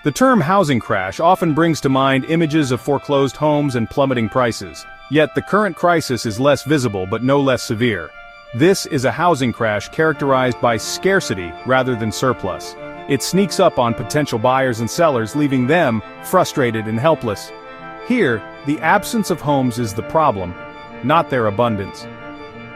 The term housing crash often brings to mind images of foreclosed homes and plummeting prices. Yet the current crisis is less visible but no less severe. This is a housing crash characterized by scarcity rather than surplus. It sneaks up on potential buyers and sellers, leaving them frustrated and helpless. Here, the absence of homes is the problem, not their abundance.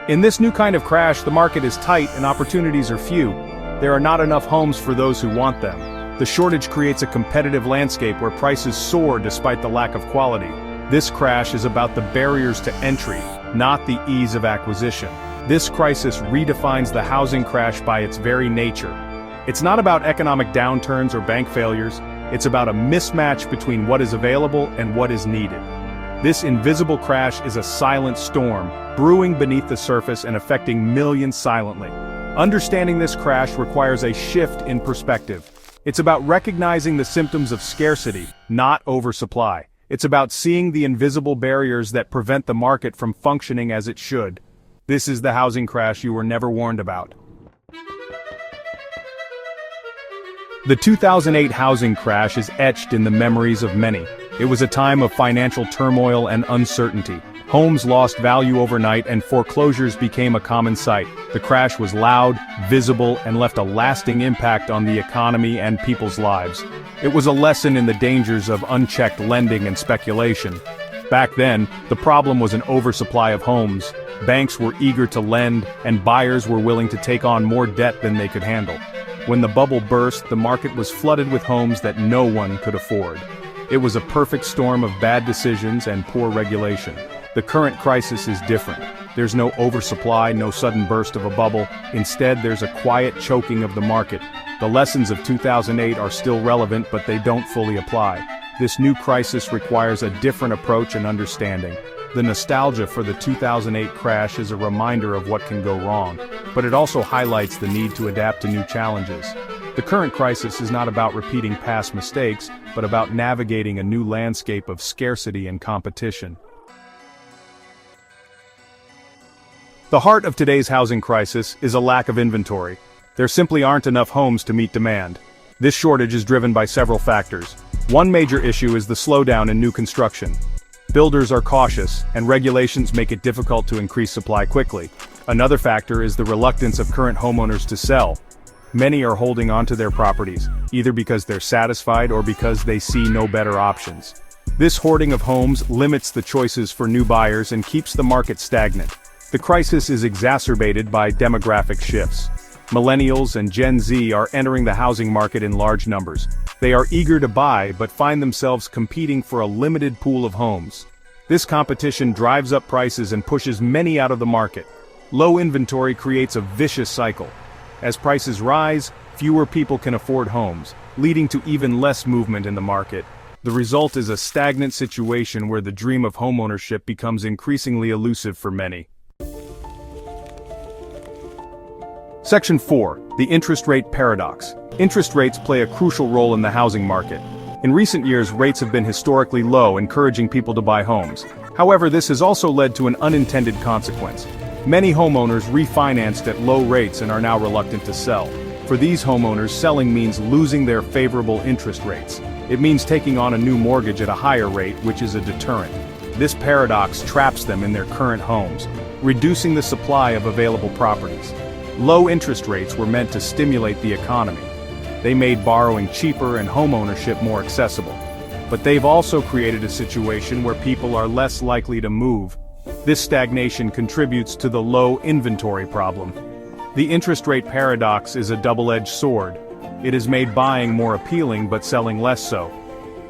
In this new kind of crash, the market is tight and opportunities are few. There are not enough homes for those who want them. The shortage creates a competitive landscape where prices soar despite the lack of quality. This crash is about the barriers to entry, not the ease of acquisition. This crisis redefines the housing crash by its very nature. It's not about economic downturns or bank failures. It's about a mismatch between what is available and what is needed. This invisible crash is a silent storm, brewing beneath the surface and affecting millions silently. Understanding this crash requires a shift in perspective. It's about recognizing the symptoms of scarcity, not oversupply. It's about seeing the invisible barriers that prevent the market from functioning as it should. This is the housing crash you were never warned about. The 2008 housing crash is etched in the memories of many. It was a time of financial turmoil and uncertainty. Homes lost value overnight and foreclosures became a common sight. The crash was loud, visible, and left a lasting impact on the economy and people's lives. It was a lesson in the dangers of unchecked lending and speculation. Back then, the problem was an oversupply of homes. Banks were eager to lend, and buyers were willing to take on more debt than they could handle. When the bubble burst, the market was flooded with homes that no one could afford. It was a perfect storm of bad decisions and poor regulation. The current crisis is different. There's no oversupply, no sudden burst of a bubble. Instead, there's a quiet choking of the market. The lessons of 2008 are still relevant, but they don't fully apply. This new crisis requires a different approach and understanding. The nostalgia for the 2008 crash is a reminder of what can go wrong, but it also highlights the need to adapt to new challenges. The current crisis is not about repeating past mistakes, but about navigating a new landscape of scarcity and competition. The heart of today's housing crisis is a lack of inventory. There simply aren't enough homes to meet demand. This shortage is driven by several factors. One major issue is the slowdown in new construction. Builders are cautious, and regulations make it difficult to increase supply quickly. Another factor is the reluctance of current homeowners to sell. Many are holding onto their properties, either because they're satisfied or because they see no better options. This hoarding of homes limits the choices for new buyers and keeps the market stagnant. The crisis is exacerbated by demographic shifts. Millennials and Gen Z are entering the housing market in large numbers. They are eager to buy but find themselves competing for a limited pool of homes. This competition drives up prices and pushes many out of the market. Low inventory creates a vicious cycle. As prices rise, fewer people can afford homes, leading to even less movement in the market. The result is a stagnant situation where the dream of homeownership becomes increasingly elusive for many. Section 4. The interest rate paradox. Interest rates play a crucial role in the housing market. In recent years, rates have been historically low, encouraging people to buy homes. However, this has also led to an unintended consequence. Many homeowners refinanced at low rates and are now reluctant to sell. For these homeowners, selling means losing their favorable interest rates. It means taking on a new mortgage at a higher rate, which is a deterrent. This paradox traps them in their current homes, reducing the supply of available properties. Low interest rates were meant to stimulate the economy. They made borrowing cheaper and homeownership more accessible. But they've also created a situation where people are less likely to move. This stagnation contributes to the low inventory problem. The interest rate paradox is a double-edged sword. It has made buying more appealing but selling less so.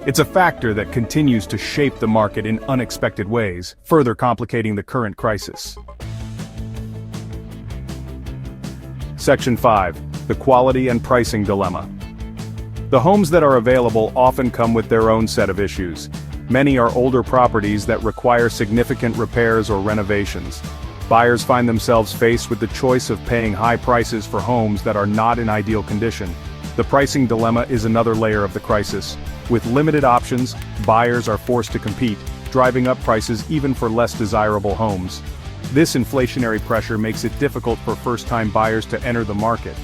It's a factor that continues to shape the market in unexpected ways, further complicating the current crisis. Section 5. The quality and pricing dilemma. The homes that are available often come with their own set of issues. Many are older properties that require significant repairs or renovations. Buyers find themselves faced with the choice of paying high prices for homes that are not in ideal condition. The pricing dilemma is another layer of the crisis. With limited options, buyers are forced to compete, driving up prices even for less desirable homes. This inflationary pressure makes it difficult for first-time buyers to enter the market.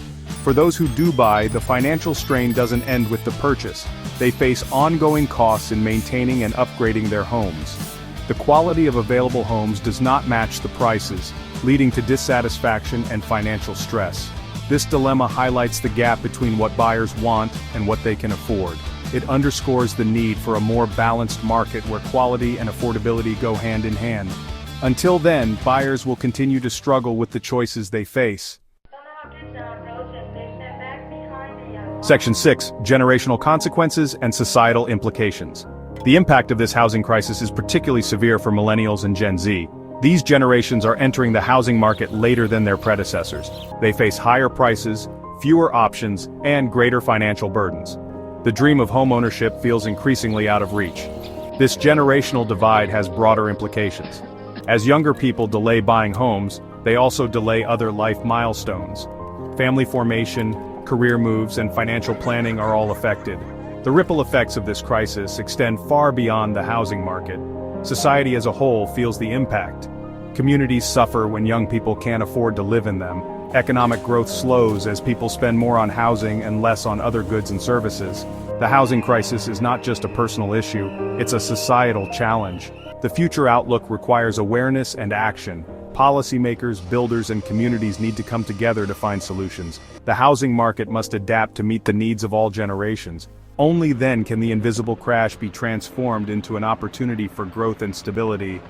For those who do buy, the financial strain doesn't end with the purchase. They face ongoing costs in maintaining and upgrading their homes. The quality of available homes does not match the prices, leading to dissatisfaction and financial stress. This dilemma highlights the gap between what buyers want and what they can afford. It underscores the need for a more balanced market where quality and affordability go hand in hand. Until then, buyers will continue to struggle with the choices they face. Section 6. Generational Consequences and Societal Implications. The impact of this housing crisis is particularly severe for millennials and Gen Z. These generations are entering the housing market later than their predecessors. They face higher prices, fewer options, and greater financial burdens. The dream of homeownership feels increasingly out of reach. This generational divide has broader implications. As younger people delay buying homes, they also delay other life milestones. Family formation, career moves, and financial planning are all affected. The ripple effects of this crisis extend far beyond the housing market. Society as a whole feels the impact. Communities suffer when young people can't afford to live in them. Economic growth slows as people spend more on housing and less on other goods and services. The housing crisis is not just a personal issue, it's a societal challenge. The future outlook requires awareness and action. Policymakers, builders, and communities need to come together to find solutions. The housing market must adapt to meet the needs of all generations. Only then can the invisible crash be transformed into an opportunity for growth and stability.